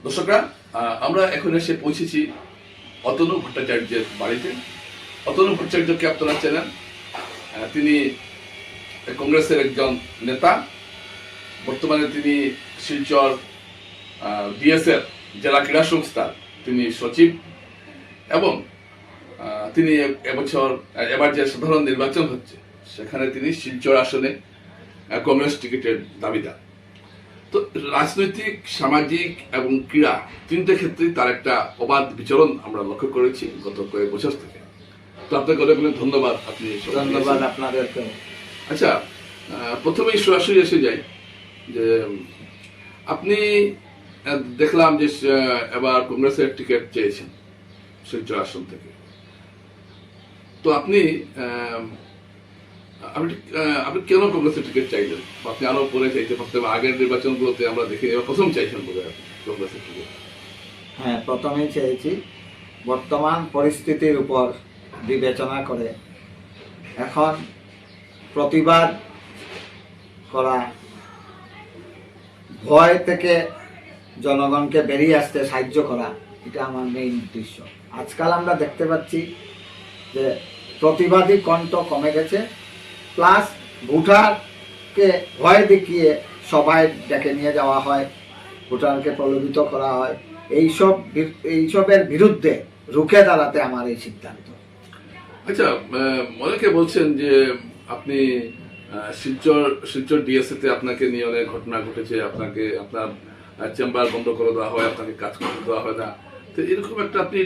দর্শকরা, আমরা এখন এসে পৌঁছেছি অতনু ভট্টাচার্যের বাড়িতে। অতনু ভট্টাচার্যকে আপনারা চেনেন, তিনি কংগ্রেসের একজন নেতা। বর্তমানে তিনি শিলচর ডিএসএর জেলা ক্রীড়া সংস্থার তিনি সচিব এবং তিনি এবার যে সাধারণ নির্বাচন হচ্ছে সেখানে তিনি শিলচর আসনে কংগ্রেস টিকিটের দাবিদার। তো রাজনৈতিক, সামাজিক এবং ক্রীড়া তিনটে ক্ষেত্রেই তার একটা অবাধ বিচরণ আমরা লক্ষ্য করেছি গত কয়েক বছর থেকে। তো আপনাকে অনেক অনেক ধন্যবাদ। আপনি ধন্যবাদ আপনাদেরকে। আচ্ছা, প্রথমেই সরাসরি এসে যাই যে আপনি দেখলাম যে এবার কংগ্রেসের টিকিট চেয়েছেন শিলচর আসন থেকে। তো আপনি আপনি কেন কংগ্রেসের টিকিট চাইলেন? আপনি আরো পরে চাইতে পারতেন, আগের নির্বাচনগুলোতে আমরা দেখি এবার প্রথম চাইছেন বলে কংগ্রেসের টিকিট। হ্যাঁ, প্রথমেই চেয়েছি। বর্তমান পরিস্থিতির উপর বিবেচনা করে এখন প্রতিবাদ করা, ভয় থেকে জনগণকে বেরিয়ে আসতে সাহায্য করা, এটা আমার মেইন উদ্দেশ্য। আজকাল আমরা দেখতে পাচ্ছি যে প্রতিবাদী কণ্ঠ কমে গেছে, প্লাস ভোটারকে ভয় দেখিয়ে সবাই ডেকে নিয়ে যাওয়া হয়, ভোটারকে প্রলোভিত করা হয়। এইসবের বিরুদ্ধে রুখে দাঁড়াতে আমার এই সিদ্ধান্ত। আচ্ছা, অনেকে বলছেন যে আপনি শিলচর ডিএসএ তে আপনাকে নিয়ে অনেক ঘটনা ঘটেছে, আপনার চেম্বার বন্ধ করে দেওয়া হয়, আপনাকে কাজ করতে দেওয়া হয় না। তো এরকম একটা আপনি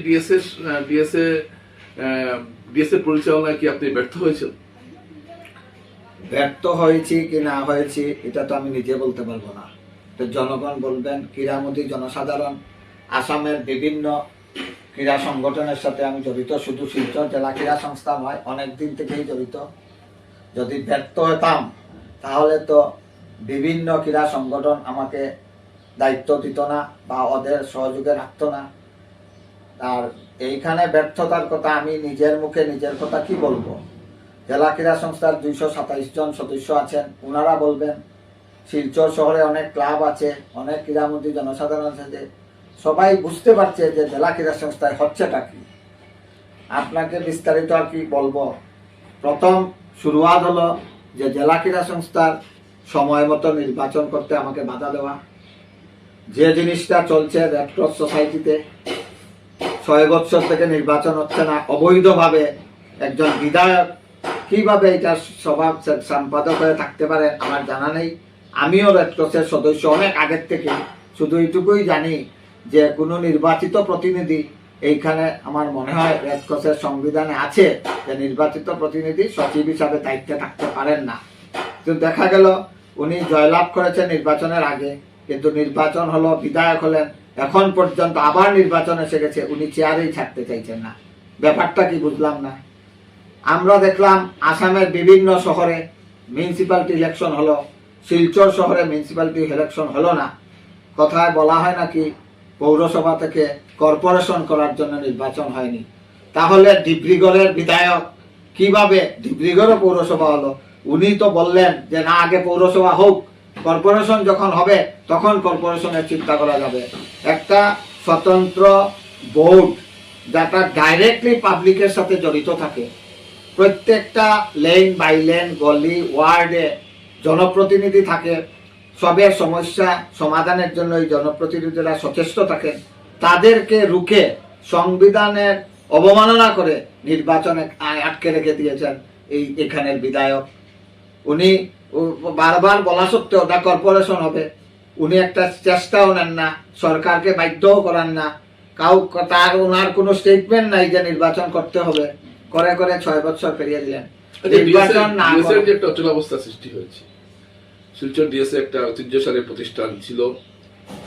ডিএসএ পরিচালনায় কি আপনি ব্যর্থ হয়েছেন? ব্যর্থ হয়েছি কি না হয়েছি এটা তো আমি নিজে বলতে পারবো না, তো জনগণ বলবেন। ক্রীড়ামোদী জনসাধারণ, আসামের বিভিন্ন ক্রীড়া সংগঠনের সাথে আমি জড়িত, শুধু শিলচর জেলা ক্রীড়া সংস্থা নয়, অনেক দিন থেকেই জড়িত। যদি ব্যর্থ হতাম তাহলে তো বিভিন্ন ক্রীড়া সংগঠন আমাকে দায়িত্ব দিত না বা ওদের সহযোগে রাখতো না। আর এইখানে ব্যর্থতার কথা আমি নিজের মুখে নিজের কথা কি বলবো? জেলা ক্রীড়া সংস্থার 227 জন সদস্য আছেন, ওনারা বলবেন। শিলচর শহরে অনেক ক্লাব আছে, অনেক ক্রীড়ামন্ত্রী জনসাধারণ আছে, সবাই বুঝতে পারছে যে জেলা ক্রীড়া সংস্থায় হচ্ছেটা কি। আপনাকে বিস্তারিত আর কি বলবো। প্রথম শুরুয়াত হলো যে জেলা ক্রীড়া সংস্থার সময় মতো নির্বাচন করতে আমাকে বাধা দেওয়া। যে জিনিসটা চলছে রেডক্রস সোসাইটিতে 6 বছর থেকে নির্বাচন হচ্ছে না, অবৈধভাবে একজন বিধায়ক কিভাবে এটা স্বভাব সম্পাদক হয়ে থাকতে পারে আমার জানা নেই। আমিও রেডক্রসের সদস্য অনেক আগের থেকে, শুধু এইটুকুই জানি যে কোনো নির্বাচিত প্রতিনিধি এইখানে আমার মনে হয় রেডক্রসের সংবিধানে আছে যে নির্বাচিত প্রতিনিধি সচিব হিসাবে দায়িত্বে থাকতে পারেন না। কিন্তু দেখা গেল উনি জয়লাভ করেছেন নির্বাচনের আগে, কিন্তু নির্বাচন হলো, বিধায়ক হলেন, এখন পর্যন্ত আবার নির্বাচন এসে গেছে, উনি চেয়ারেই থাকতে চাইছেন না। ব্যাপারটা কি বুঝলাম না। আমরা দেখলাম আসামের বিভিন্ন শহরে মিউনিসিপ্যালিটি ইলেকশন হলো, শিলচর শহরে মিউনিসিপ্যালিটি ইলেকশন হলো না। কথায় বলা হয় নাকি পৌরসভা থেকে কর্পোরেশন করার জন্য নির্বাচন হয়নি। তাহলে ডিব্রুগড়ের বিধায়ক কিভাবে, ডিব্রুগড় পৌরসভা হলো, উনি তো বললেন যে না, আগে পৌরসভা হোক, কর্পোরেশন যখন হবে তখন কর্পোরেশনের চিন্তা করা যাবে। একটা স্বতন্ত্র বোর্ড যেটা ডাইরেক্টলি পাবলিকের সাথে জড়িত থাকে, প্রত্যেকটা লেন বাই লেন, গলি, ওয়ার্ডে জনপ্রতিনিধি থাকে, সবের সমস্যা সমাধানের জন্য এই জনপ্রতিনিধিরা সচেষ্ট থাকেন। তাদেরকে রুখে সংবিধানের অবমাননা করে নির্বাচনে আটকে রেখে দিয়েছেন এখানের বিধায়ক। উনি বারবার বলা সত্ত্বেও ওটা কর্পোরেশন হবে, উনি একটা চেষ্টাও নেন না, সরকারকে বাধ্যও করান না, তার ওনার কোনো স্টেটমেন্ট নাই যে নির্বাচন করতে হবে, করে করে 6 বছর পেরিয়ে দিলেন। নির্বাচন না করে যে একটা অচল অবস্থা সৃষ্টি হয়েছে। শিলচর ডিএসএ একটা ঐতিহ্যশালী প্রতিষ্ঠান ছিল,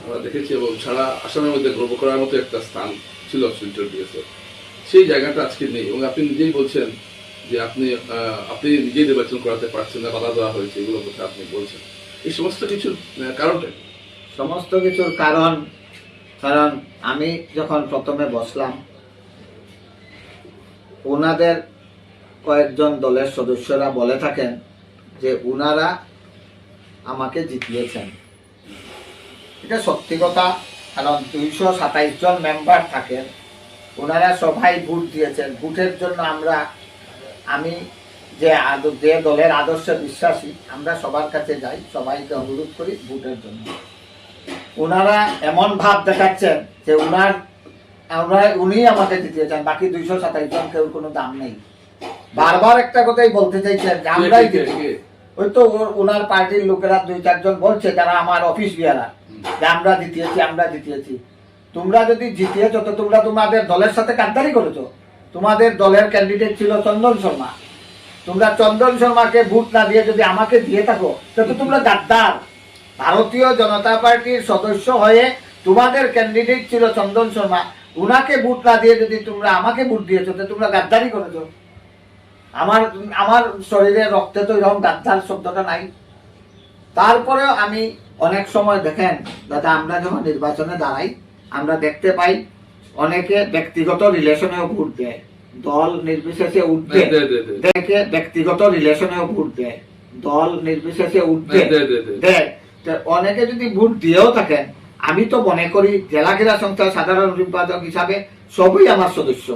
আমরা দেখেছি, এবং সারা আসামের মধ্যে গর্ব করার মতো একটা স্থান ছিল শিলচর ডিএসএ। সেই জায়গাটা আজকে নেই, এবং আপনি নিজেই বলছেন যে আপনি নিজেই নির্বাচন করাতে পারছেন না, বাধা দেওয়া হয়েছে, এগুলো কথা আপনি বলছেন। এই সমস্ত কিছুর কারণটা কি? সমস্ত কিছুর কারণ আমি যখন প্রথমে বসলাম, ওনাদের কয়েকজন দলের সদস্যরা বলে থাকেন যে উনারা আমাকে জিতিয়েছেন। এটা সত্যি কথা, কারণ 227 জন মেম্বার থাকেন, ওনারা সবাই ভোট দিয়েছেন। ভোটের জন্য আমি যে দলের আদর্শে বিশ্বাসী, আমরা সবার কাছে যাই, সবাইকে অনুরোধ করি ভোটের জন্য। ওনারা এমন ভাব দেখাচ্ছেন যে উনি আমাকে জিতিয়েছেন, বাকি 227 জন কেউ কোনো দাম নেই। বারবার একটা কথাই বলতে চাইছেন যে আমরাই জিতি। ওই তো ওনার পার্টির লোকেরা 2-4 জন বলছে যারা আমার অফিস বিয়ারা, যে আমরা জিতিয়েছি। তোমরা যদি জিতিয়েছো তো তোমরা তোমাদের দলের সাথে গাদ্দারি করেছো। তোমাদের দলের ক্যান্ডিডেট ছিল চন্দন শর্মা, তোমরা চন্দন শর্মাকে ভোট না দিয়ে যদি আমাকে দিয়ে থাকো তো তোমরা গাদ্দার। ভারতীয় জনতা পার্টির সদস্য হয়ে তোমাদের ক্যান্ডিডেট ছিল চন্দন শর্মা, উনাকে ভোট না দিয়ে যদি তোমরা আমাকে ভোট দিয়েছো তো তোমরা গাদ্দারি করেছো। আমার শরীরে রক্তে তো এরকম গাদ্দার শব্দটা নাই। তারপরেও আমি অনেক সময় দেখেন দাদা, আমরা যখন নির্বাচনে দাঁড়াই আমরা দেখতে পাই অনেকে ব্যক্তিগত রিলেশনেও ভোট দেয়, দল নির্বিশেষে উঠবে দেখে ব্যক্তিগত রিলেশনেও ভোট দেয়, দল নির্বিশেষে উঠবে দেয়। অনেকে যদি ভোট দিয়েও থাকেন, আমি তো মনে করি জেলা ক্রীড়া সংস্থার সাধারণ সম্পাদক হিসাবে সবই আমার সদস্য,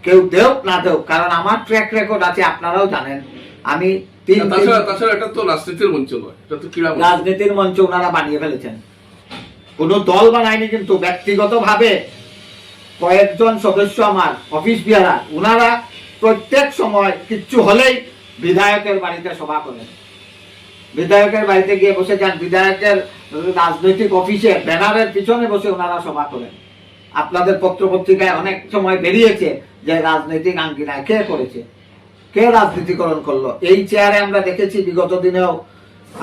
কেউ দেও না দেও, কারণ আমার ট্র্যাক রেকর্ড আছে, আপনারাও জানেন। আমি তাছাড়া এটা তো রাজনীতির মঞ্চ নয়, এটা তো ক্রীড়া রাজনীতির মঞ্চ ওনারা বানিয়ে ফেলেছেন। কোন দল বানায়নি, কিন্তু ব্যক্তিগত ভাবে কয়েকজন সদস্য আমার অফিস বিয়ারা, ওনারা প্রত্যেক সময় কিচ্ছু হলেই বিধায়কের বাড়িতে সভা করেন, বিধায়কের বাড়িতে গিয়ে বসে যান, বিধায়কের রাজনৈতিক অফিসে ব্যানারের পিছনে বসে ওনারা সভা করেন। আপনাদের পত্র পত্রিকায় অনেক সময় বেরিয়েছে যে রাজনৈতিক আঙ্গিনায় কে করেছে, কে রাজনীতিকরণ করলো। এই চেয়ারে আমরা দেখেছি বিগত দিনেও।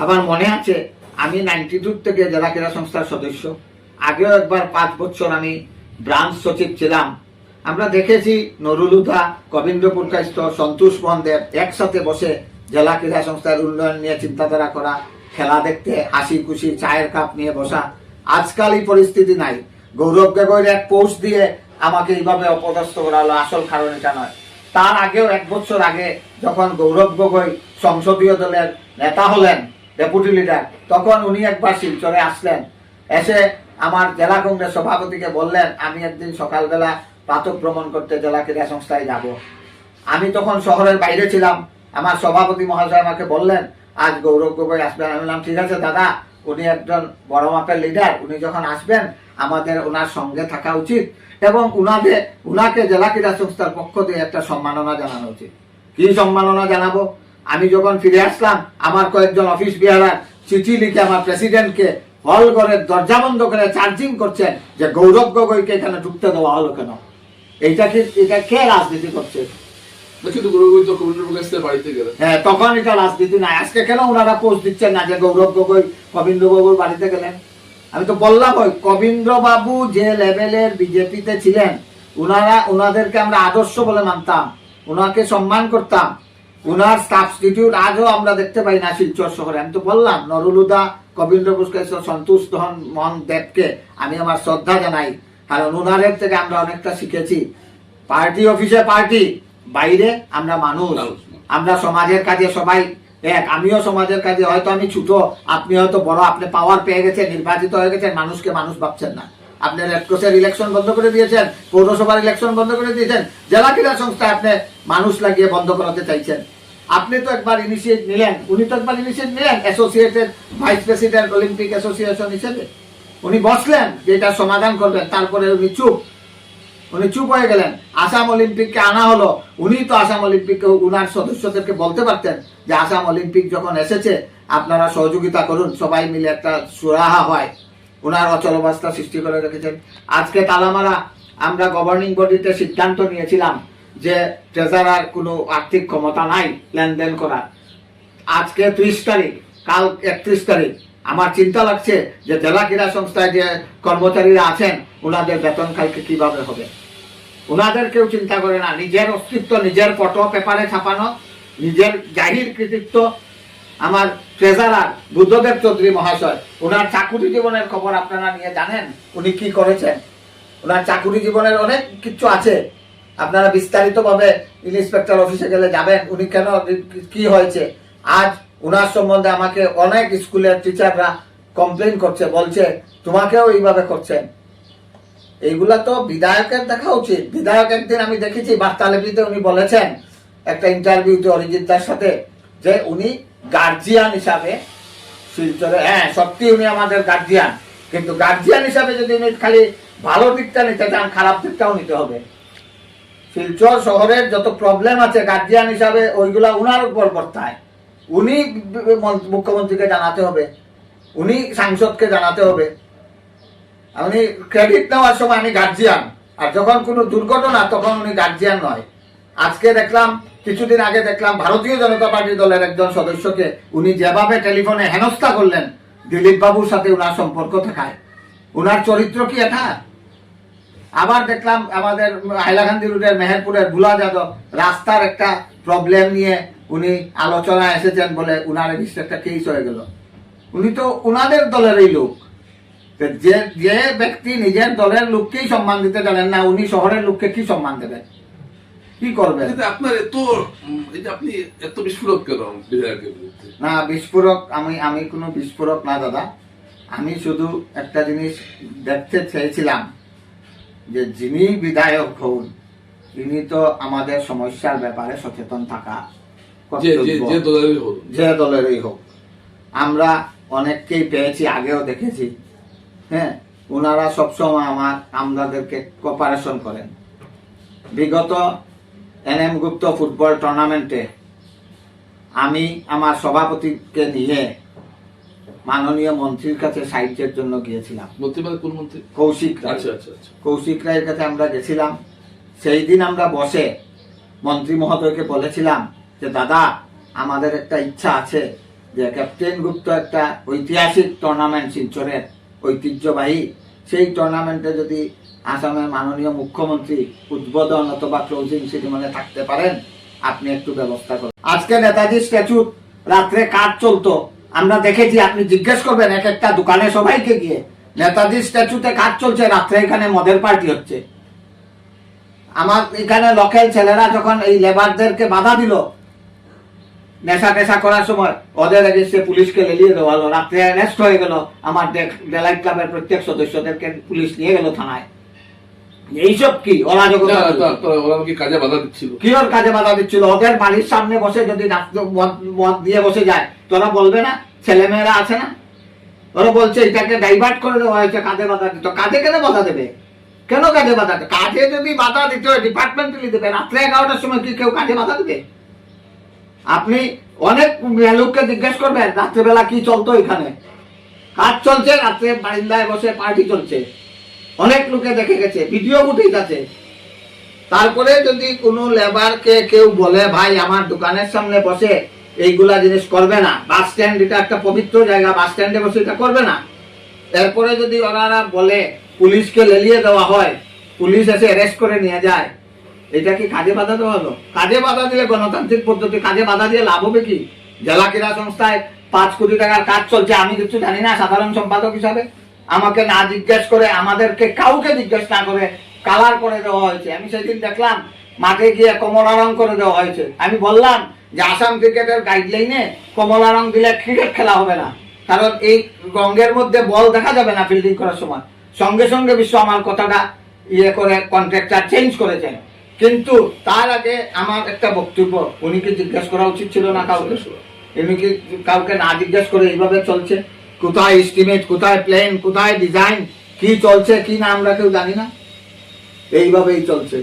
আমার মনে আছে আমি 92 থেকে জেলা ক্রীড়া সংস্থার সদস্য, আগেও একবার 5 বছর আমি ব্রাঞ্চ সচিব ছিলাম। আমরা দেখেছি নরুলুদা, কবীন্দ্রপুর কাইস্ত, সন্তোষ মোহন দেব একসাথে বসে জেলা ক্রীড়া সংস্থার উন্নয়ন নিয়ে চিন্তাধারা করা, খেলা দেখতে হাসি খুশি চায়ের কাপ নিয়ে বসা। আজকাল এই পরিস্থিতি নাই। গৌরব গগৈর এক পোস্ট দিয়ে আমাকে এইভাবে অপদস্থ করা হলো, আসল কারণ এটা নয়। তার আগেও 1 বছর আগে যখন গৌরব গগৈ সংসদীয় দলের নেতা হলেন, ডেপুটি লিডার, তখন উনি একবার শিলচরে আসলেন, এসে আমার জেলা কংগ্রেস সভাপতিকে বললেন আমি একদিন সকালবেলা প্রাতঃ ভ্রমণ করতে জেলা ক্রীড়া সংস্থায় যাব। আমি তখন শহরের বাইরে ছিলাম। আমার সভাপতি মহাশয় আমাকে বললেন আজ গৌরব গগৈ আসবেন। আমি বললাম ঠিক আছে দাদা, উনি একজন বড় মাপের লিডার, উনি যখন আসবেন আমাদের ওনার সঙ্গে থাকা উচিত এবং উনাকে জেলা ক্রীড়া সংস্থার পক্ষ দিয়ে একটা সম্মাননা জানানো উচিত। কি সম্মাননা জানাবো? আমি যখন ফিরে আসলাম আমার কয়েকজন অফিস বিহারার চিঠি লিখে আমার প্রেসিডেন্টকে হল ঘরের দরজা বন্ধ করে চার্জিং করছেন যে গৌরব গগৈকে এখানে ঢুকতে দেওয়া হলো কেন? এটা কে রাজনীতি করছে? হ্যাঁ, তখন এটা রাজনীতি নাই। আজকে কেন ওনারা পোস্ট দিচ্ছেন না যে গৌরব গগৈ কবীন্দ্র বাবুর বাড়িতে গেলেন? আমি তো বললাম ওই কবীন্দ্র বাবু যে লেভেলের বিজেপিতে ছিলেন, ওনাদেরকে আমরা আদর্শ বলে মানতাম, ওনাকে সম্মান করতাম। উনার সাবস্টিটিউট আজও আমরা দেখতে পাই না শিলচর শহরে। আমি তো বললাম নরুলুদা, কবীন্দ্র পুরস্কার, সন্তোষ মোহন দেবকে আমি আমার শ্রদ্ধা জানাই, কারণ উনারের থেকে আমরা অনেকটা শিখেছি। পার্টি অফিসে পার্টি, বাইরে আমরা মানুষ, আমরা সমাজের কাজে সবাই এক। আমিও সমাজের কাজে, হয়তো আমি ছোট, আপনি হয়তো বড়, আপনি পাওয়ার পেয়ে গেছেন, নির্বাচিত হয়ে গেছেন, মানুষকে মানুষ ভাবছেন না। আপনি রেডক্রসের ইলেকশন বন্ধ করে দিয়েছেন, পৌরসভার ইলেকশন বন্ধ করে দিয়েছেন, জেলা ক্রীড়া সংস্থায় আপনি মানুষ লাগিয়ে বন্ধ করাতে চাইছেন। আপনি তো একবার ইনিশিয়েট নিলেন, উনি তো একবার ইনিশিয়েট নিলেন associated vice president Olympic association হিসেবে। উনি বসলেন যে এটা সমাধান করবেন, তারপরে উনি চুপ হয়ে গেলেন। আসাম অলিম্পিককে আনা হলো, উনি তো আসাম অলিম্পিককে উনার সদস্যদেরকে বলতে পারতেন যে আসাম অলিম্পিক যখন এসেছে আপনারা সহযোগিতা করুন, সবাই মিলে একটা সুরাহা হয়। উনার অচল অবস্থা সৃষ্টি করে রেখেছেন। আজকে তালামারা আমরা গভর্নিং বডিতে সিদ্ধান্ত নিয়েছিলাম যে ট্রেজারার কোনো আর্থিক ক্ষমতা নাই লেনদেন করার। আজকে 30 তারিখ, কাল 31 তারিখ। আমার চিন্তা লাগছে যে জেলা ক্রীড়া সংস্থায় যে কর্মচারীরা আছেন ওনাদের বেতন কালকে কিভাবে হবে। ওনাদের কেউ চিন্তা করে না। নিজের অস্তিত্ব, নিজের ফটো পেপারে ছাপানো, নিজের জাহির কৃতিত্ব। আমার ট্রেজারার বুদ্ধদেব চৌধুরী মহাশয়, ওনার চাকুরি জীবনের খবর আপনারা নিয়ে জানেন উনি কি করেছেন। ওনার চাকুরি জীবনের অনেক কিছু আছে, আপনারা বিস্তারিতভাবে ইন্সপেক্টর অফিসে গেলে যাবেন উনি কেন কি হয়েছে। আজ ওনার সম্বন্ধে আমাকে অনেক স্কুলের টিচাররা কমপ্লেন করছে, বলছে তোমাকেও এইভাবে করছেন। এইগুলা তো বিধায়কের দেখা উচিত। বিধায়ক একদিন আমি দেখেছি বার্তালিপিতে উনি বলেছেন একটা ইন্টারভিউতে অরিজিৎ দার সাথে, যে উনি গার্জিয়ান হিসাবে শিলচরে, হ্যাঁ সত্যি উনি আমাদের গার্জিয়ান, কিন্তু গার্জিয়ান হিসাবে যদি উনি খালি ভালো দিকটা নিতে চান, খারাপ দিকটাও নিতে হবে। শিলচর শহরের যত প্রবলেম আছে গার্জিয়ান হিসাবে ওইগুলা উনার উপর বর্তায়। উনি মুখ্যমন্ত্রীকে জানাতে হবে, উনি সাংসদকে জানাতে হবে। উনি ক্রেডিট নেওয়ার সময় আমি গার্জিয়ান, আর যখন কোনো দুর্ঘটনা তখন উনি গার্জিয়ান নয়। আজকে দেখলাম, কিছুদিন আগে দেখলাম ভারতীয় জনতা পার্টি দলের একজন সদস্যকে উনি যেভাবে টেলিফোনে হেনস্থা করলেন, দিলীপ বাবুর সাথে উনার সম্পর্ক থাকায়। উনার চরিত্র কি এটা? আবার দেখলাম আমাদের হাইলাকান্দি রোডের মেহেরপুরের ভুলা যাদব রাস্তার একটা প্রবলেম নিয়ে উনি আলোচনায় এসেছেন বলে উনার একটা কেস হয়ে গেল। উনি তো উনাদের দলেরই লোক। যে যে ব্যক্তি নিজের দলের লোককেই সম্মান দিতে জানেন না, উনি শহরের লোককে কি সম্মান দেবেন? কি করবেন? আপনার এত এই যে আপনি এত বিস্ফোরক কেন বিধায়কের বিরুদ্ধে? না বিস্ফোরক, আমি কোনো বিস্ফোরক না দাদা। আমি শুধু একটা জিনিস দেখতে চেয়েছিলাম যে যিনি বিধায়ক হন তিনি তো আমাদের সমস্যার ব্যাপারে সচেতন থাকা কর্তব্য, যে দলেরই হোক। আমরা অনেককেই পেয়েছি, আগেও দেখেছি, হ্যাঁ ওনারা সবসময় আমাদেরকে কোঅপারেশন করেন। বিগত NM গুপ্ত ফুটবল টুর্নামেন্টে আমি আমার সভাপতিকে নিয়ে মাননীয় মন্ত্রীর কাছে সাহায্যের জন্য গিয়েছিলাম। মন্ত্রী মানে কোন মন্ত্রী? কৌশিক রায়। আচ্ছা আচ্ছা আচ্ছা। কৌশিক রায়ের কাছে আমরা গেছিলাম। সেই দিন আমরা বসে মন্ত্রী মহোদয়কে বলেছিলাম যে দাদা, আমাদের একটা ইচ্ছা আছে যে ক্যাপ্টেন গুপ্ত একটা ঐতিহাসিক টুর্নামেন্ট, শিলচরের ঐতিহ্যবাহী, সেই টুর্নামেন্টে যদি আসামের মাননীয় মুখ্যমন্ত্রী উদ্বোধন অথবা ক্লোজিং সেরিমনি থাকতে পারেন, আপনি একটু ব্যবস্থা করুন। আজকে নেতাজি স্ট্যাচু রাত্রে কাজ চলতো, আমরা দেখেছি। আপনি জিজ্ঞেস করবেন এক একটা দোকানে সবাইকে গিয়ে, নেতাজি স্ট্যাচুতে কাজ চলছে, রাত্রে এখানে মদের পার্টি হচ্ছে। আমার এখানে লোকাল ছেলেরা যখন এই লেবারদেরকে বাধা দিল নেশা টেশা করার সময়, ওদের এগেইনস্টে পুলিশকে লেলিয়ে দেওয়া হলো, রাত্রে অ্যারেস্ট হয়ে গেল। আমার ডেলাইট ক্লাবের প্রত্যেক সদস্যদেরকে পুলিশ নিয়ে গেল থানায়। এইসব কি অরাজকতা? ওরা কি কাজে বাধা দিচ্ছিল? কি ওর কাজে বাধা দিচ্ছিল? ওদের বাড়ির সামনে বসে যদি মদ দিয়ে বসে যায়, তোরা বলবে না ছেলেমেয়েরা আছে না? ওরা বলছে এটাকে ডাইভার্ট করে দেওয়া হয়েছে, কাজে বাধা দিত। কাজে কেন বাধা দেবে? কেন কাজে বাধা দেবে? কাজে যদি বাধা দিতে হয় ডিপার্টমেন্টালি দেবে। রাত্রে 11টার সময় কি কেউ কাজে বাধা দেবে? আপনি অনেক লোককে জিজ্ঞেস করবেন রাত্রেবেলা কি চলতো এখানে। কাজ চলছে, রাত্রে বারিন্দায় বসে পার্টি চলছে। অনেক লোকে দেখে গেছে, ভিডিও ফুটেজ আছে। তারপরে যদি কোনো লেবারকে কেউ বলে ভাই আমার দোকানের সামনে বসে এইগুলা জিনিস করবে না, বাস স্ট্যান্ড এটা একটা পবিত্র জায়গা, বাস স্ট্যান্ডে বসে এটা করবে না, এরপরে যদি ওনারা বলে পুলিশকে লেলিয়ে দেওয়া হয়, পুলিশ এসে অ্যারেস্ট করে নিয়ে যায়, এটা কি কাজে বাধা দেওয়া হলো? কাজে বাধা দিলে গণতান্ত্রিক পদ্ধতি, কাজে বাধা দিয়ে লাভ হবে কি? জেলা ক্রীড়া সংস্থায় 5 কোটি টাকার কাজ চলছে, আমি কিছু জানি না সাধারণ সম্পাদক হিসাবে? আমাকে না জিজ্ঞেস করে, আমাদেরকে কাউকে জিজ্ঞেস না করে কালার করে দেওয়া হয়েছে। আমি সেদিন দেখলাম মাঠে গিয়ে কমলা রং করে দেওয়া হয়েছে। আমি বললাম যে আসাম ক্রিকেটের গাইডলাইনে কমলা রং দিলে ক্রিকেট খেলা হবে না, কারণ এই রঙের মধ্যে বল দেখা যাবে না ফিল্ডিং করার সময়। সঙ্গে সঙ্গে বিশ্ব আমার কথাটা করে কন্ট্রাক্টর চেঞ্জ করেছেন। কিন্তু তার আগে আমার একটা বক্তব্য, উনি কি জিজ্ঞেস করা উচিত ছিল না কাউকে? উনি কি কাউকে না জিজ্ঞেস করে এইভাবে চলছে? কোথায় এস্টিমেট, কোথায় প্ল্যান, কোথায় ডিজাইন, কি চলছে কি না আমরা কেউ জানি না। এইভাবেই চলছে।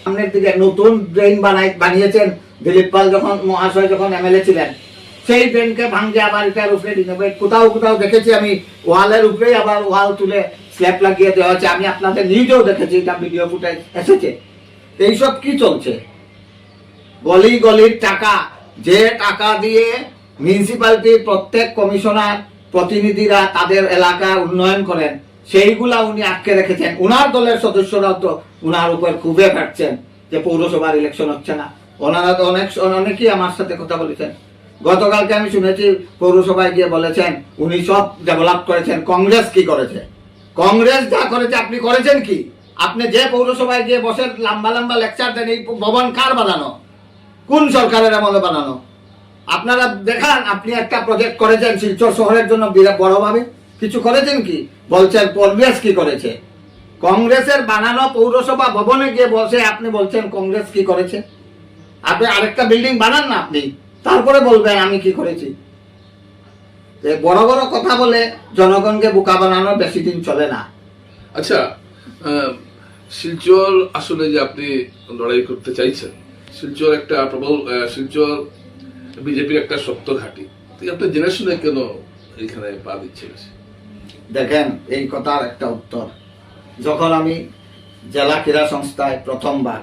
সামনের দিকে নতুন ড্রেন বানিয়েছেন দিলীপ পাল যখন মহাশয় যখন MLA ছিলেন, সেই ড্রেনকে ভাঙে আবার এটার উপরে রিনোভেট। কোথাও কোথাও দেখেছি আমি ওয়ালের উপরেই আবার ওয়াল তুলে স্ল্যাব লাগিয়ে দেওয়া হচ্ছে। আমি আপনাদের নিউজেও দেখেছি, এটা ভিডিও ফুটেজ এসেছে। এইসব কি চলছে? গলি গলির টাকা, যে টাকা দিয়ে মিউনিসিপ্যালিটির প্রত্যেক কমিশনার প্রতিনিধিরা তাদের এলাকা উন্নয়ন করেন, সেইগুলা উনি আটকে রেখেছেন। উনার দলের সদস্যরাও তো উনার উপর খুবই কাটছেন যে পৌরসভার ইলেকশন হচ্ছে না। ওনারা তো অনেকেই আমার সাথে কথা বলেছেন। গতকালকে আমি শুনেছি পৌরসভায় গিয়ে বলেছেন উনি সব ডেভেলপ করেছেন। কংগ্রেস কি করেছে? কংগ্রেস যা করেছে আপনি করেছেন কি? আপনি যে পৌরসভায় গিয়ে বসে লম্বা লম্বা লেকচার দেন, এই ভবন কার বানানো? কোন সরকারের আমলে বানানো? আপনারা দেখান, আপনি একটা প্রজেক্ট করেছেন শিলচর শহরের জন্য বিরাট বড়ভাবে, কিছু করেছেন কি? বলছেন কংগ্রেস কি করেছে? কংগ্রেসের বানানো পৌরসভা ভবনে গিয়ে বসে আপনি বলছেন কংগ্রেস কি করেছে? আপনি আরেকটা বিল্ডিং বানান না আপনি, তারপরে বলবেন আমি কি করেছি। বড় বড় কথা বলে জনগণকে বোকা বানানো বেশি দিন চলে না। আচ্ছা, শিলচর আসলে যে আপনি লড়াই করতে চাইছেন, শিলচর একটা প্রবল, শিলচর বিজেপির একটা শক্ত ঘাঁটি, আপনি জেনে শুনে কেন এখানে পা দিচ্ছেন? দেখেন, এই কথার একটা উত্তর, যখন আমি জেলা ক্রীড়া সংস্থায় প্রথমবার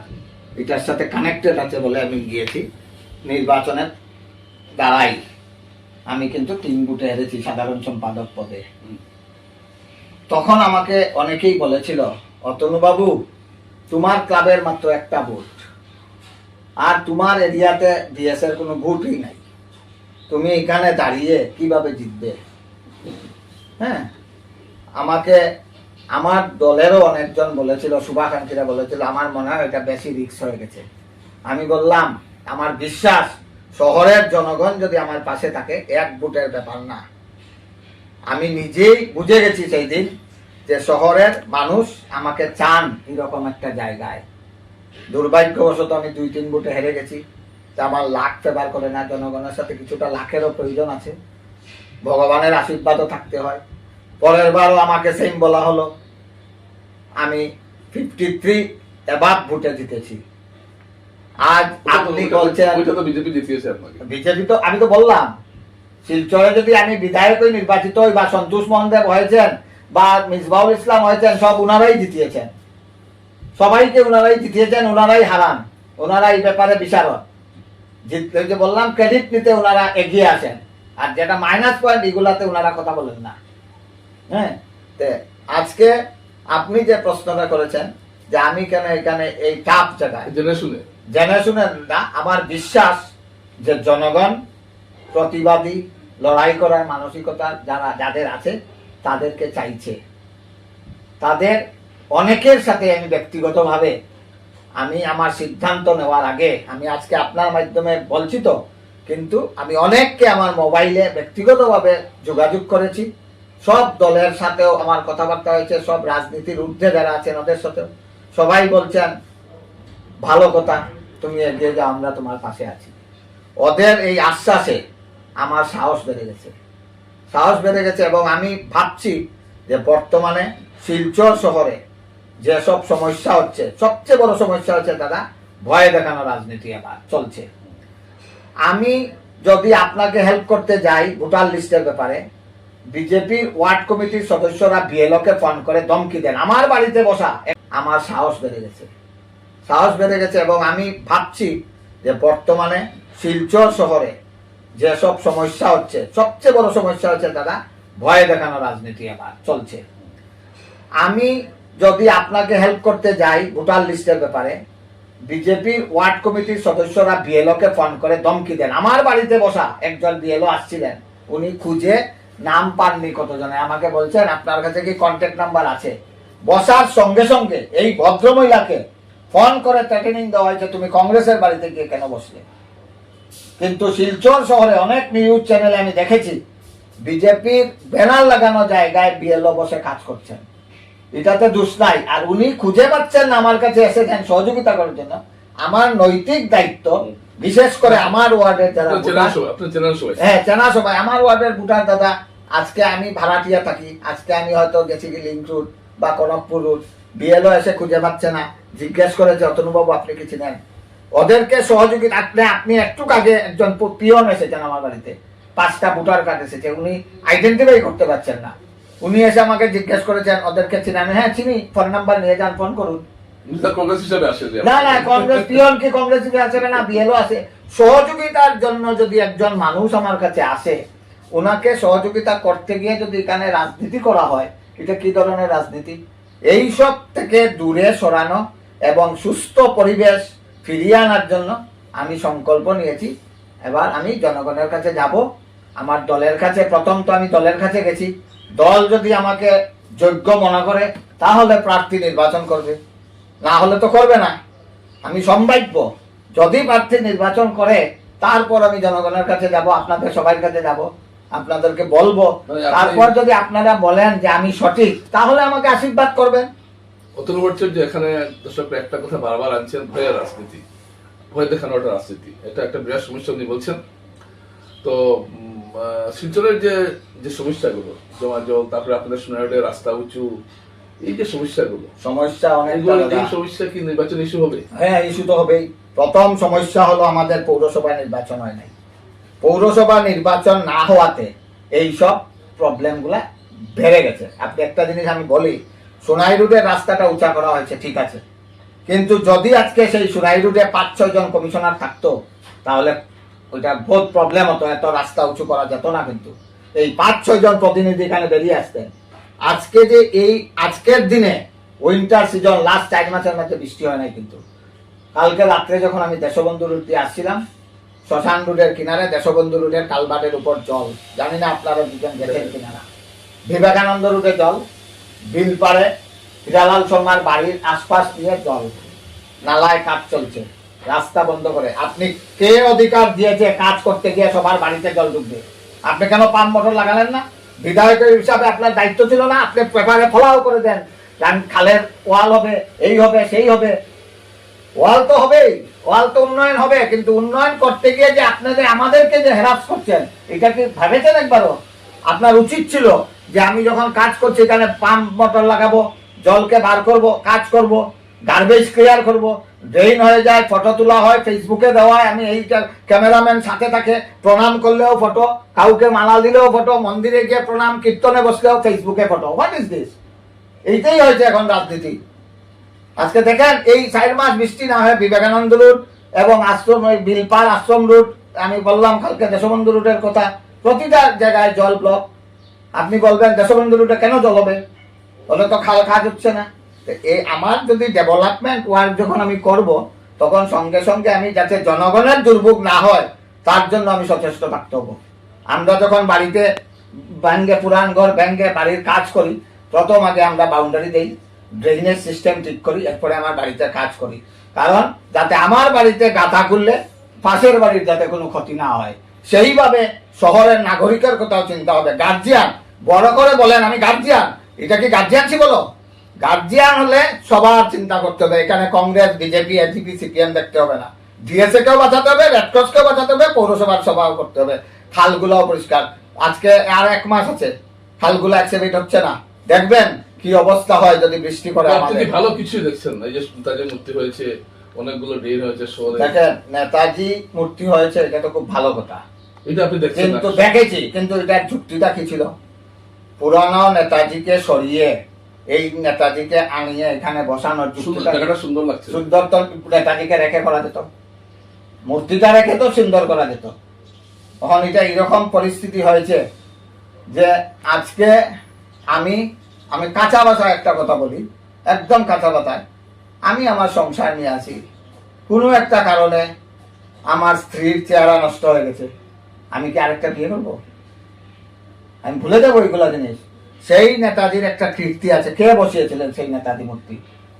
এটার সাথে কানেক্টেড আছে বলে আমি গিয়েছি, নির্বাচনের দ্বারাই আমি কিন্তু 3 বুথে হেরেছি সাধারণ সম্পাদক পদে। তখন আমাকে অনেকেই বলেছিল, অতনুবাবু তোমার ক্লাবের মাত্র একটা ভোট, আর তোমার এরিয়াতে ডিএস এর কোনো ভোটই নাই, তুমি এখানে দাঁড়িয়ে কিভাবে জিতবে? হ্যাঁ, আমাকে আমার দলেরও অনেকজন বলেছিল, শুভাকাঙ্ক্ষীরা বলেছিল, আমার মনে হয় এটা বেশি রিস্ক হয়ে গেছে। আমি বললাম, আমার বিশ্বাস শহরের জনগণ যদি আমার পাশে থাকে, 1 ভোটের ব্যাপার না। আমি নিজেই বুঝে গেছি সেই দিন যে শহরের মানুষ আমাকে চান এরকম একটা জায়গায়। দুর্ভাগ্যবশত আমি 2-3 ভোটে হেরে গেছি। তা আমার লাখ ফেভার করে না, জনগণের সাথে কিছুটা লাখেরও প্রয়োজন আছে, ভগবানের আশীর্বাদও থাকতে হয়। পরের বারও আমাকে সেম বলা হলো, আমি 53 এবার ভোটে জিতেছি। আজ আপনি বলছেন বিজেপি জিতিয়েছে আপনাকে। বিজেপি তো, আমি তো বললাম শিলচরে যদি আমি বিধায়ক হয়ে নির্বাচিত হই, বা সন্তোষ মোহন দেব হয়েছেন, বা মিসবাউল ইসলাম হয়েছেন, সব উনারাই জিতিয়েছেন, সবাইকে উনারাই জিতিয়েছেন, উনারাই হারান, ওনারা এই ব্যাপারে বিশারদ। জিতলে যে বললাম ক্রেডিট নিতে ওনারা এগিয়ে আসেন, আর যেটা মাইনাস পয়েন্ট এগুলাতে ওনারা কথা বলেন না। হ্যাঁ, আজকে আপনি যে প্রশ্নটা করেছেন যে আমি কেন এখানে এই টাফ জায়গায়, জেনে শুনে না, আমার বিশ্বাস যে জনগণ প্রতিবাদী, লড়াই করার মানসিকতা যাদের আছে তাদেরকে চাইছে। তাদের অনেকের সাথে আমি ব্যক্তিগতভাবে, আমি আমার সিদ্ধান্ত নেওয়ার আগে, আমি আজকে আপনার মাধ্যমে বলছি তো, কিন্তু আমি অনেককে আমার মোবাইলে ব্যক্তিগতভাবে যোগাযোগ করেছি, সব দলের সাথেও আমার কথাবার্তা হয়েছে, সব রাজনীতির ঊর্ধ্বে যারা আছেন ওদের সাথেও, সবাই বলছেন ভালো কথা, তুমি এগিয়ে যাও, আমরা তোমার পাশে আছি। ওদের এই আশ্বাসে আমার সাহস বেড়ে গেছে, এবং আমি ভাবছি যে বর্তমানে শিলচর শহরে যেসব সমস্যা হচ্ছে, সবচেয়ে বড় সমস্যা হচ্ছে দাদা, ভয় দেখানো রাজনীতি এবার চলছে। আমি যদি আপনাকে হেল্প করতে যাই ভোটার লিস্টের ব্যাপারে, বিজেপির ওয়ার্ড কমিটির সদস্যরা বিএলও কে ফোন করে ধমকি দেন আমার বাড়িতে বসা। আমার সাহস বেড়ে গেছে, এবং আমি ভাবছি যে বর্তমানে শিলচর শহরে যেসব সমস্যা হচ্ছে, সবচেয়ে বড় সমস্যা হচ্ছে দাদা, ভয় দেখানো রাজনীতি এবার চলছে। আমি যদি আপনাকে হেল্প করতে যাই ভোটার লিস্টের ব্যাপারে, বিজেপির ওয়ার্ড কমিটির সদস্যরা বিএলও কে ফোন করে ধমকি দেন আমার বাড়িতে বসা। একজন বিএলও আসছিলেন, উনি খুঁজে নাম পাননি কতজনে, আমাকে বলছেন আপনার কাছে কি কন্ট্যাক্ট নাম্বার আছে? বসার সঙ্গে সঙ্গে এই ভদ্রমহিলাকে ফোন করে থ্রেটেনিং দেওয়া হয়েছে, তুমি কংগ্রেসের বাড়িতে গিয়ে কেন বসলে? কিন্তু শিলচর শহরে অনেক নিউজ চ্যানেলে আমি দেখেছি বিজেপির ব্যানার লাগানো জায়গায় বিএলও বসে কাজ করছেন, এটাতে দোষ নাই। আর উনি খুঁজে পাচ্ছেন না, আমার কাছে এসেছেন সহযোগিতা করার জন্য। আমার নৈতিক দায়িত্ব, বিশেষ করে আমার ওয়ার্ডের যারা চেনা সবাই, আমার ওয়ার্ডের ভোটার দাদা, আজকে আমি ভাড়াটিয়া থাকি, আজকে আমি হয়তো গেছি লিঙ্ক রুট বা কনকপুর রুট, বিএলও এসে খুঁজে পাচ্ছে না, জিজ্ঞেস করেছে অতনুবাবু আপনি কি চিনেন? ওদেরকে সহযোগিতা, আপনি একটু আগে একজন পিয়ন এসেছেন আমার বাড়িতে, 5টা ভোটার কার্ড এসেছে, উনি আইডেন্টিফাই করতে পারছেন না, উনি এসে আমাকে জিজ্ঞেস করেছেন ওদেরকে চিনেন? হ্যাঁ চিনি, ফোন নাম্বার নিয়ে যান, ফোন করুন। না কংগ্রেস পিয়ন কি কংগ্রেস হিসেবে না, বিএলও আছে। সহযোগিতার জন্য যদি একজন মানুষ আমার কাছে আসে, ওনাকে সহযোগিতা করতে গিয়ে যদি এখানে রাজনীতি করা হয়, এটা কি ধরনের রাজনীতি? এই সব থেকে দূরে সরানো এবং সুস্থ পরিবেশ ফিরিয়ে আনার জন্য আমি সংকল্প নিয়েছি। এবার আমি জনগণের কাছে যাব, আমার দলের কাছে, প্রথম তো আমি দলের কাছে গেছি, দল যদি আমাকে যোগ্য মনে করে তাহলে প্রার্থী নির্বাচন করবে, না হলে তো করবে না। আমি সম্ভাব্য যদি প্রার্থী নির্বাচন করে তারপর আমি জনগণের কাছে যাব, আপনাদের সবার কাছে যাব, আপনাদেরকে বলবো। মানে আপনি- তারপর যদি আপনারা বলেন যে আমি সঠিক, তাহলে আমাকে আশীর্বাদ করবেন। অতনু ভট্টাচার্য এখানে দর্শকরা একটা কথা বারবার আনছেন, ভয়ের রাজনীতি, ভয় দেখানো একটা রাজনীতি, এটা একটা বিরাট সমস্যা উনি বলছেন। তো শিলচরের যে যে সমস্যাগুলো, জমা জল, তারপরে আপনাদের সোনারডের রাস্তা উঁচু, এই যে সমস্যাগুলো, সমস্যা অনেক এই সমস্যা কি নির্বাচন ইস্যু হবে? হ্যাঁ, ইস্যু তো হবেই। প্রথম সমস্যা হলো আমাদের পৌরসভা নির্বাচন হয় নাই। পৌরসভা নির্বাচন না হওয়াতে এইসব প্রবলেমগুলা বেড়ে গেছে। আপনি একটা জিনিস আমি বলি, সোনাই রোডের রাস্তাটা উঁচা করা হয়েছে, ঠিক আছে, কিন্তু যদি আজকে সেই সোনাই রোডে 5-6 জন কমিশনার থাকতো, তাহলে ওইটা বহুত প্রবলেম হতো, এত রাস্তা উঁচু করা যেত না। কিন্তু এই 5-6 জন প্রতিনিধি এখানে বেরিয়ে আসতেন। আজকে যে এই আজকের দিনে উইন্টার সিজন, লাস্ট 4 মাসের মধ্যে বৃষ্টি হয় নাই। কিন্তু কালকে রাত্রে যখন আমি দেশবন্ধু রোড দিয়ে আসছিলাম, শ্মশান রোডের কিনারে দেশবন্ধু রোডের কালভার্টের উপর জল, জানি না আপনারা দুজন গেছেন কিনারা, বিবেকানন্দ রোডে জল, বিলপাড়ে হিরালাল শর্মার বাড়ির আশপাশ দিয়ে জল, নালায় কাজ চলছে, রাস্তা বন্ধ করে। আপনি কে অধিকার দিয়েছে কাজ করতে গিয়ে সবার বাড়িতে জল ঢুকবে? আপনি কেন পাম্প মোটর লাগালেন না? বিধায়কের হিসাবে আপনার দায়িত্ব ছিল না? আপনি পেপারে ফলাও করে দেন, খালের ওয়াল হবে, এই হবে, সেই হবে। ওয়াল তো হবেই, ওয়াল তো উন্নয়ন হবে, কিন্তু উন্নয়ন করতে গিয়ে যে আপনাদের আমাদেরকে যে হ্যারাস করছেন, এটা কি ভেবেছেন একবারও? আপনার উচিত ছিল যে আমি যখন কাজ করছি এখানে পাম্প মোটর লাগাবো, জলকে বার করব, কাজ করব, গার্বেজ ক্লিয়ার করব, ড্রেন হয়ে যায়, ফটো তোলা হয়, ফেসবুকে দেওয়া হয়, আমি এই ক্যামেরাম্যান সাথে থাকে, প্রণাম করলেও ফটো, কাউকে মালা দিলেও ফটো, মন্দিরে গিয়ে প্রণাম, কীর্তনে বসলেও ফেসবুকে ফটো। What is this? এইটাই হয়েছে এখন রাজনীতি। আজকে দেখেন এই 4 মাস বৃষ্টি না হয় বিবেকানন্দ রোড এবং আশ্রম, ওই বিলপাড় আশ্রম রোড, আমি বললাম কালকে দেশবন্ধু রোডের কথা, প্রতিটা জায়গায় জল ব্লক। আপনি বলবেন দেশবন্ধু রোডে কেন জল হবে? বলে তো খাল কাজ হচ্ছে না। এই আমার যদি ডেভেলপমেন্ট ওয়ার্ক যখন আমি করব, তখন সঙ্গে সঙ্গে আমি যাতে জনগণের দুর্ভোগ না হয় তার জন্য আমি সচেষ্ট থাকতে হবো। আমরা যখন বাড়িতে ব্যাঙ্গে, পুরান ঘর ব্যাঙ্গে বাড়ির কাজ করি, প্রথম আগে আমরা বাউন্ডারি দেই, ড্রেনেজ সিস্টেম ঠিক করি, এরপরে আমার বাড়িতে কাজ করি। কারণ যাতে আমার বাড়িতে গাঁথা খুললে পাশের বাড়ির যাতে কোনো ক্ষতি না হয়। সেইভাবে শহরের নাগরিকের কথাও চিন্তা হবে। গার্জিয়ান বড় করে বলেন আমি গার্জিয়ান, এটা কি গার্জিয়ানছি বলো? গার্জিয়ান হলে সবার চিন্তা করতে হবে। এখানে কংগ্রেস, বিজেপি, এনসিপি, সিপিএম দেখতে হবে না। ডিএসএ কেও বাঁচাতে হবে, রেডক্রসকেও বাঁচাতে হবে, পৌরসভার সভাও করতে হবে। খালগুলোও পরিষ্কার। আজকে আর 1 মাস আছে, খালগুলো অ্যাক্সিডেন্ট হচ্ছে না। দেখবেন কি অবস্থা হয় যদি বৃষ্টি করে। আপনি ভালো কিছু দেখছেন, এই যে নেতাজি মূর্তি হয়েছে, অনেকগুলো ড্রেন হয়েছে শহরে। দেখেন নেতাজি মূর্তি হয়েছে, এটা তো খুব ভালো কথা, এটা আপনি দেখছেন? কিন্তু দেখেছি, কিন্তু এটার যুক্তিটা কি ছিল? পুরানো নেতাজিকে সরিয়ে এই নেতাজিকে আনিয়ে এখানে বসানোর যুক্তিটা সুন্দর লাগছে। সুন্দর তো নেতাজিকে রেখে করা যেত, মূর্তিটা রেখে তো সুন্দর করা যেত। তখন এটা এরকম পরিস্থিতি হয়েছে যে আজকে আমি আমি কাঁচা ভাষায় একটা কথা বলি, একদম কাঁচা ভাষায়, আমি আমার সংসার নিয়ে আছি, কোনো একটা কারণে আমার স্ত্রীর চেহারা নষ্ট হয়ে গেছে, আমি কি আরেকটা বিয়ে করবো? আমি ভুলে যাবো এইগুলা জিনিস? সেই নেতাজির একটা কীর্তি আছে। কে বসিয়েছিলেন সেই নেতাজি মূর্তি?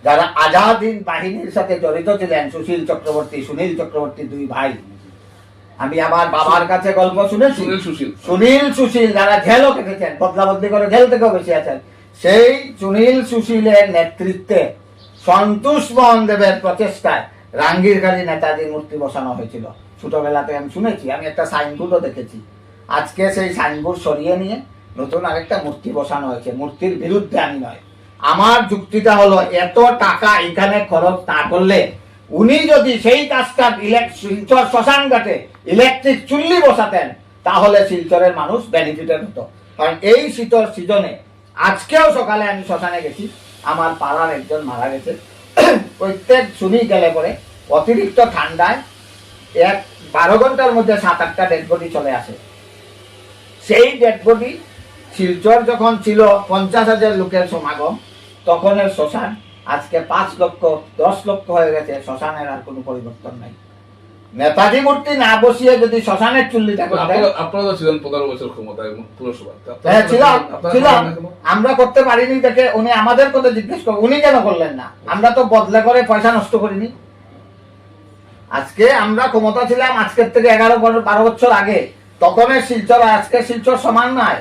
যারা আজাদ হিন্দ বাহিনীর সাথে জড়িত ছিলেন, সুনীল চক্রবর্তী, সুনীল চক্রবর্তী 2 ভাই। আমি আমার বাবার কাছে গল্প শুনেছি, সুনীল সুশীল যারা জেলও কেটেছেন, বদলা বদলি করে জেল থেকেও বেশি আছেন, সেই সুনীল সুশীলের নেতৃত্বে সন্তোষ মোহন দেবের প্রচেষ্টায় রাঙ্গিরখালী নেতাজির মূর্তি বসানো হয়েছিল। ছোটবেলাতে আমি শুনেছি, আমি একটা সাইনবোর্ডও দেখেছি। আজকে সেই সাইনবোর্ড সরিয়ে নিয়ে নতুন আরেকটা মূর্তি বসানো হয়েছে। মূর্তির বিরুদ্ধে আমি নয়, আমার যুক্তিটা হলো এত টাকা এখানে খরচ না করলে উনি যদি সেই কাজটা শিলচর শ্মশান ঘাটে ইলেকট্রিক চুল্লি বসাতেন, তাহলে শিলচরের মানুষ বেনিফিটেড হতো। কারণ এই শীতর সিজনে, আজকেও সকালে আমি শ্মশানে গেছি, আমার পাড়ার একজন মারা গেছে। প্রত্যেক শুনি গেলে পরে অতিরিক্ত ঠান্ডায় 12 ঘন্টার মধ্যে 7-8টা ডেড বডি চলে আসে। সেই ডেড বডি শিলচর যখন ছিল 50,000 লোকের সমাগম, তখনের শ্মশান আজকে 5 লক্ষ 10 লক্ষ হয়ে গেছে। শ্মশানের আর কোনো পরিবর্তন নাই। নেতাজি মূর্তি না বসিয়ে যদি শ্মশানের চুল্লিটা করতে, আপনারা ছিলেন 15 বছর ক্ষমতায় পুরসভা। হ্যাঁ ছিলাম, আমরা করতে পারিনি দেখে উনি আমাদের কথা জিজ্ঞেস করেন, উনি কেন করলেন না? আমরা তো বদলে করে পয়সা নষ্ট করিনি। আজকে আমরা ক্ষমতা ছিলাম আজকের থেকে 11-12 বছর আগে, তখনের শিলচর আর আজকের শিলচর সমান নয়।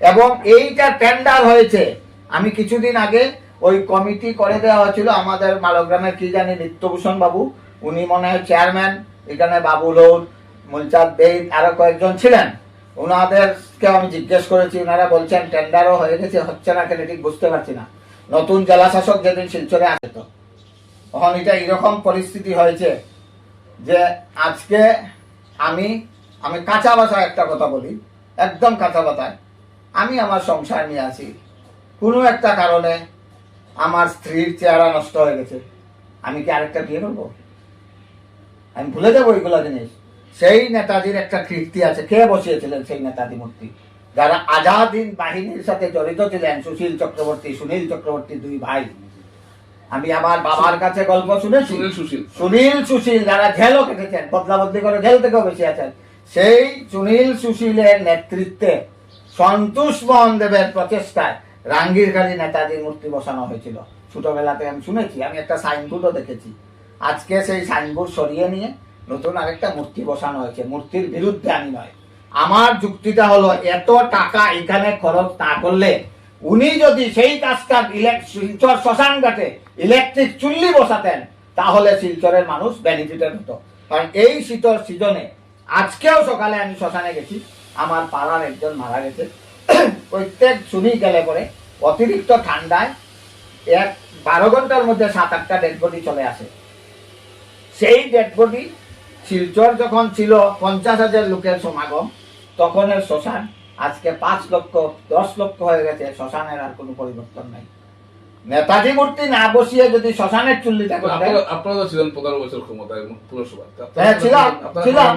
এবং এইটা টেন্ডার হয়েছে। আমি কিছুদিন আগে ওই কমিটি করে দেওয়া হয়েছিল আমাদের মালগ্রামের কি জানি নিত্যভূষণ বাবু, উনি মনে হয় চেয়ারম্যান, এখানে বাবুলৌর, মুলচাঁদ বেদ আরো কয়েকজন ছিলেন। ওনাদেরকে আমি জিজ্ঞেস করেছি, ওনারা বলছেন টেন্ডারও হয়ে গেছে, হচ্ছে না কেন ঠিক বুঝতে পারছি না। নতুন জেলা শাসক যেদিন শিলচরে আসে তো তখন এটা এরকম পরিস্থিতি হয়েছে যে আজকে আমি কাঁচা ভাষায় একটা কথা বলি, একদম কাঁচা কথায়, আমি আমার সংসার নিয়ে আছি, কোনো একটা কারণে আমার স্ত্রীর চেহারা নষ্ট হয়ে গেছে, আমি কি আরেকটা বিয়ে করবো? আমি ভুলে যাবো এইগুলা জিনিস? সেই নেতাজির একটা কীর্তি আছে, কে বসিয়েছিলেন সেই নেতাজি মূর্তি? যারা আজাদ হিন্দ বাহিনীর সাথে জড়িত ছিলেন, সুশীল চক্রবর্তী, সুনীল চক্রবর্তী, দুই ভাই। আমি আমার বাবার কাছে গল্প শুনেছি, সুনীল সুশীল যারা জেলও কেটেছেন, বদলা বদলি করে জেল থেকেও বেশি আছেন, সেই সুনীল সুশীলের নেতৃত্বে সন্তোষ মোহন দেবের প্রচেষ্টায় রাঙ্গিরখালী নেতাজির মূর্তি বসানো হয়েছিল। ছোটবেলাতে আমি শুনেছি, আমি একটা সাইনবোর্ডও দেখেছি। আজকে সেই সাইনবোর্ড সরিয়ে নিয়ে নতুন আরেকটা মূর্তি বসানো হয়েছে। মূর্তির বিরুদ্ধে আমি নয়, আমার যুক্তিটা হলো এত টাকা এখানে খরচ না করলে উনি যদি সেই কাজটা শিলচর শ্মশান ঘাটে ইলেকট্রিক চুল্লি বসাতেন তাহলে শিলচরের মানুষ বেনিফিটেড হতো। কারণ এই শীতল সিজনে আজকেও সকালে আমি শ্মশানে গেছি, আমার পাড়ার একজন মারা গেছে। প্রত্যেক শুনি গেলে পরে অতিরিক্ত ঠান্ডায় 12 ঘন্টার মধ্যে 7-8টা ডেড বডি চলে আসে। সেই ডেড বডি শিলচর যখন ছিল 50,000 লোকের সমাগম, তখনের শ্মশান আজকে 5 লক্ষ 10 লক্ষ হয়ে গেছে। শ্মশানের আর কোনো পরিবর্তন নাই। নেতাজি মূর্তি না বসিয়ে যদি শ্মশানের চুল্লিটা করতেন, আপনারা ছিলেন 15 বছর ক্ষমতায় পুরসভায়, হ্যাঁ ছিলাম,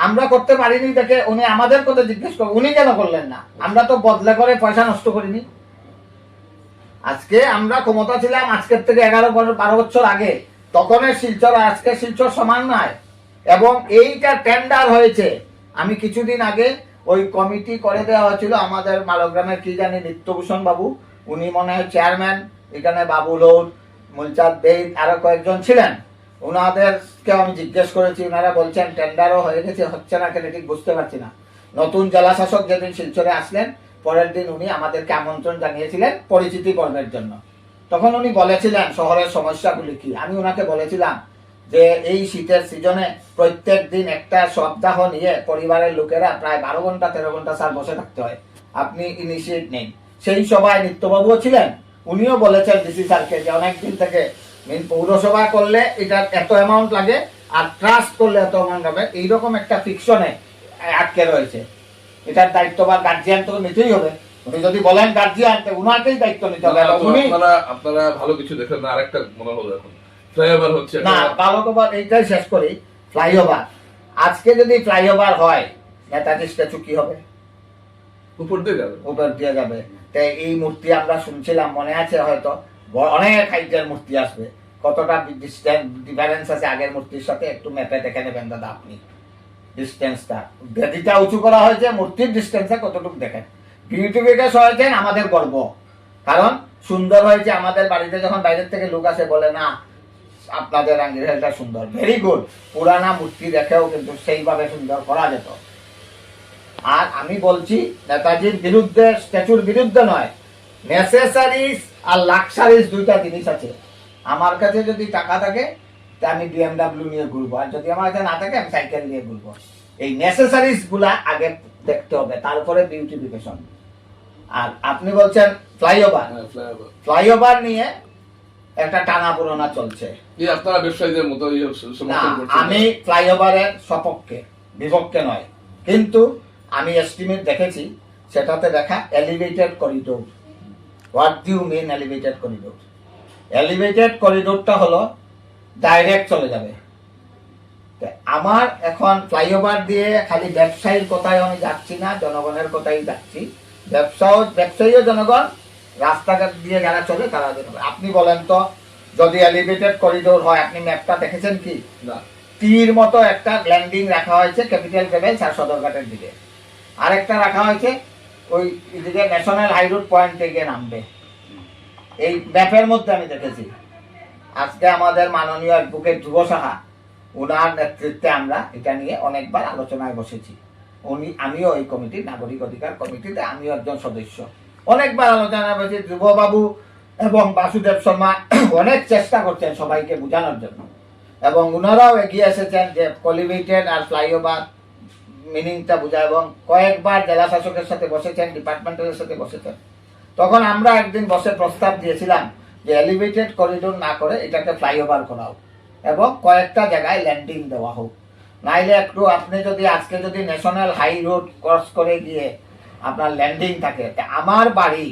আমরা করতে পারিনি দেখে উনি আমাদের কথা জিজ্ঞেস করেন, উনি কেন করলেন না? আমরা তো বদলে করে পয়সা নষ্ট করিনি। আজকে আমরা ক্ষমতা ছিলাম আজকের থেকে 11-12 বছর আগে, তখনের শিলচর আর আজকের শিলচর সমান নয়। এবং এইটা টেন্ডার হয়েছে। আমি কিছুদিন আগে ওই কমিটি করে দেওয়া হয়েছিল আমাদের মালগ্রামের কি জানি নিত্যভূষণ বাবু, উনি মনে হয় চেয়ারম্যান, এখানে বাবুলৌর, মুলচাঁদ বেদ আরো কয়েকজন ছিলেন। ওনাদেরকে আমি জিজ্ঞেস করেছি, ওনারা বলছেন টেন্ডারও হয়ে গেছে, হচ্ছে না কেন ঠিক বুঝতে পারছি না। নতুন জেলা শাসক যেদিন শিলচরে আসলেন, পরের দিন উনি আমাদেরকে আমন্ত্রণ জানিয়েছিলেন পরিচিতি পর্বের জন্য। তখন উনি বলেছিলেন শহরের সমস্যাগুলি কি। আমি ওনাকে বলেছিলাম যে এই শীতের সিজনে প্রত্যেক দিন একটা সপ্তাহ নিয়ে পরিবারের লোকেরা প্রায় 12 ঘন্টা 13 ঘন্টা স্যার বসে থাকতে হয়, আপনি ইনিশিয়েট নেই। সেই সভায় নিত্যবাবুও ছিলেন, উনিও বলেছেন ডিসি স্যারকে যে অনেকদিন থেকে পৌরসভা করলে এটা এত অ্যামাউন্ট লাগে আর ট্রাস্ট করলে এত অ্যামাউন্ট হবে, এইরকম একটা ফিকশনে আটকে রয়েছে। এটার দায়িত্ববান গার্জিয়ান তো নিতেই হবে। উনি যদি বলেন গার্জিয়ান, তো উনাকেই দায়িত্ব নিতে হবে। আপনারা ভালো কিছু দেখেন না, আরেকটা মনে হলো এখন ফ্লাইওভার হচ্ছে না, ফ্লাইওভার এইটাই শেষ করি। ফ্লাইওভার আজকে যদি ফ্লাইওভার হয়, নেতাজি স্ট্যাচু কি হবে? উপর দিয়ে যাবে, উপর দিয়ে যাবে। তাই এই মূর্তি আমরা শুনছিলাম, মনে আছে হয়তো, অনেক হাইটের মূর্তি আসবে। কতটা ডিফারেন্স আছে আগের মূর্তির সাথে একটু ম্যাপে দেখে নেবেন দাদা আপনি। ডিস্টেন্সটা বেদিটা উঁচু করা হয়েছে, মূর্তির ডিস্টেন্সে কতটুকু দেখেন। বিউটিফিকেশন হয়েছেন আমাদের গর্ব, কারণ সুন্দর হয়েছে। আমাদের বাড়িতে যখন বাইরের থেকে লোক আসে বলে না আপনাদের রাঙ্গিরহালিটা সুন্দর, ভেরি গুড। পুরানা মূর্তি দেখেও কিন্তু সেইভাবে সুন্দর করা যেত। আর আমি বলছি নেতাজির বিরুদ্ধে, স্ট্যাচুর বিরুদ্ধে নয়, নেসেসারিজ আর লাক্সারিজ দুইটা জিনিস আছে। আমার কাছে যদি টাকা থাকে তা আমি BMW নিয়ে ঘুরবো, আর যদি আমার কাছে না থাকে আমি সাইকেল নিয়ে ঘুরবো। এই নেসেসারিজ গুলা আগে দেখতে হবে, তারপরে বিউটিফিকেশন। আর আপনি বলছেন ফ্লাইওভার, ফ্লাইওভার নিয়ে একটা টানা পুরোনা চলছে। আপনারা ব্যবসায়ীদের মতো আমি ফ্লাইওভারের সপক্ষে, বিপক্ষে নয়, কিন্তু আমি এস্টিমেট দেখেছি, সেটাতে দেখা elevated corridor. What do you mean elevated corridor? Elevated করিডোরটা হলো ডাইরেক্ট চলে যাবে। আমার এখন ফ্লাইওভার দিয়ে খালি ব্যবসায়ীর কথায় আমি যাচ্ছি না, জনগণের কথাই যাচ্ছি। ব্যবসায়ীও জনগণ, রাস্তাঘাট দিয়ে যারা চলে তারা জনগণ। আপনি বলেন তো, যদি এলিভেটেড করিডোর হয়, আপনি ম্যাপটা দেখেছেন কি? তীর মতো একটা ল্যান্ডিং রাখা হয়েছে ক্যাপিটাল ট্রাভেলস আর সদরঘাটের দিকে, আরেকটা রাখা হয়েছে ওই দিকে ন্যাশনাল হাইরোড পয়েন্টে গিয়ে নামবে। এই ম্যাপের মধ্যে আমি দেখেছি। আজকে আমাদের মাননীয় অ্যাডভোকেট ধ্রুব সাহা ওনার নেতৃত্বে আমরা এটা নিয়ে অনেকবার আলোচনায় বসেছি। আমিও এই কমিটির, নাগরিক অধিকার কমিটিতে আমিও একজন সদস্য। অনেকবার আলোচনায় বসেছি। ধ্রুববাবু এবং বাসুদেব শর্মা অনেক চেষ্টা করছেন সবাইকে বোঝানোর জন্য, এবং ওনারাও এগিয়ে এসেছেন যে কলিমিটেড আর ফ্লাইওভার মিনিংটা বোঝা, এবং কয়েকবার জেলা শাসকের সাথে বসেছেন, ডিপার্টমেন্টের সাথে বসেছেন। তখন আমরা একদিন বসে প্রস্তাব দিয়েছিলাম যে এলিভেটেড করিডোর না করে এটাকে ফ্লাইওভার করা হোক এবং কয়েকটা জায়গায় ল্যান্ডিং দেওয়া হোক। নাইলে একটু আপনি যদি আজকে যদি ন্যাশনাল হাই রোড ক্রস করে গিয়ে আপনার ল্যান্ডিং থাকে, আমার বাড়ি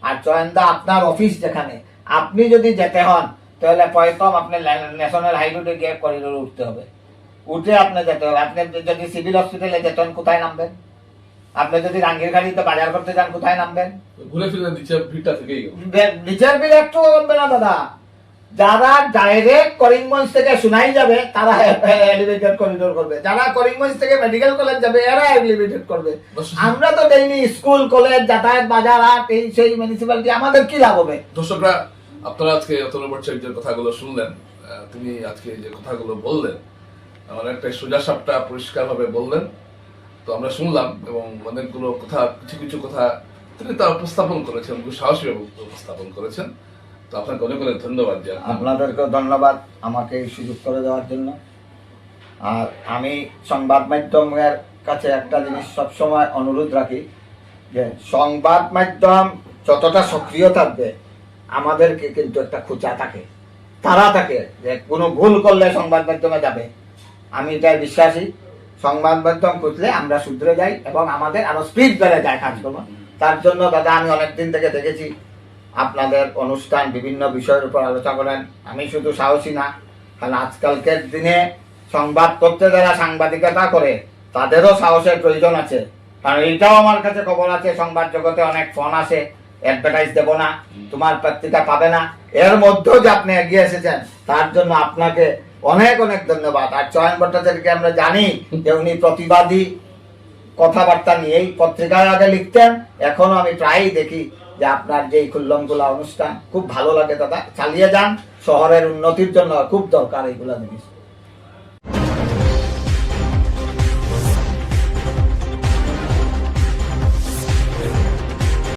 আর জয়ন্দা আপনার অফিস যেখানে, আপনি যদি যেতে হন তাহলে প্রথম আপনি ন্যাশনাল হাই রোডে গিয়ে করিডোর উঠতে হবে, উঠে আপনি যেতে হবে। আপনি যদি সিভিল হসপিটালে যেতেন কোথায় নামবেন? আপনি যদি রাঙ্গিরখালিতে বাজার করতে যান কোথায় নামবেন? ঘুরে ফিরে নিচের ভিড়টা থেকেই নিচের বিল একটু বলবে না দাদা। যারা ডাইরেক্ট করিমগঞ্জ থেকে সুনাই যাবে তারা এলিভেটেড করিডোর করবে, যারা করিমগঞ্জ থেকে মেডিকেল কলেজ যাবে এরা এলিভেটেড করবে। আমরা তো দেইনি স্কুল কলেজ যাতায়াত বাজার হাট এই সেই মিউনিসিপ্যালিটি, আমাদের কি লাভ হবে? দর্শকরা, আপনারা আজকে অতনু ভট্টাচার্যের কথাগুলো শুনলেন। তিনি আজকে যে কথাগুলো বললেন অনেকটা সোজা সাপটা পরিষ্কার ভাবে বললেন, তো আমরা শুনলাম এবং অনেকগুলো কথা, কিছু কিছু কথা তিনি তা উপস্থাপন করেছেন, খুব সাহসীভাবে উপস্থাপন করেছেন। তো আপনাকে অনেক অনেক ধন্যবাদ। আপনাদেরকেও ধন্যবাদ আমাকে এই সুযোগ করে দেওয়ার জন্য। আর আমি সংবাদ মাধ্যমের কাছে একটা জিনিস সবসময় অনুরোধ রাখি যে সংবাদ মাধ্যম যতটা সক্রিয় থাকবে আমাদেরকে কিন্তু একটা খোঁচা থাকে, তারা থাকে যে কোনো ভুল করলে সংবাদ মাধ্যমে যাবে। আমি এটাই বিশ্বাসী, সংবাদ মাধ্যম খুঁজলে আমরা শুধরে যাই এবং আমাদের আরো স্পিড বেড়ে যায় কাজকর্ম। তার জন্য দাদা আমি অনেকদিন থেকে দেখেছি আপনাদের অনুষ্ঠান বিভিন্ন বিষয়ের উপর আলোচনা করেন। আমি শুধু সাহসী না, কারণ আজকালকের দিনে সংবাদ করতে যারা সাংবাদিকতা করে তাদেরও সাহসের প্রয়োজন আছে। কারণ এইটাও আমার কাছে খবর আছে, সংবাদ জগতে অনেক ফোন আসে, অ্যাডভার্টাইজ দেবো না, তোমার পত্রিকা পাবে না, এর মধ্যেও যে আপনি এগিয়ে এসেছেন তার জন্য আপনাকে অনেক অনেক ধন্যবাদ। আর চয়ন ভট্টাচার্যকে আমরা জানি যে উনি প্রতিবাদী কথাবার্তা নিয়েই পত্রিকায় আগে লিখতেন, এখনো আমি প্রায়ই দেখি যে আপনার যেই খুল্লমগুলা অনুষ্ঠান খুব ভালো লাগে দাদা, চালিয়ে যান, শহরের উন্নতির জন্য খুব দরকার এইগুলা জিনিস।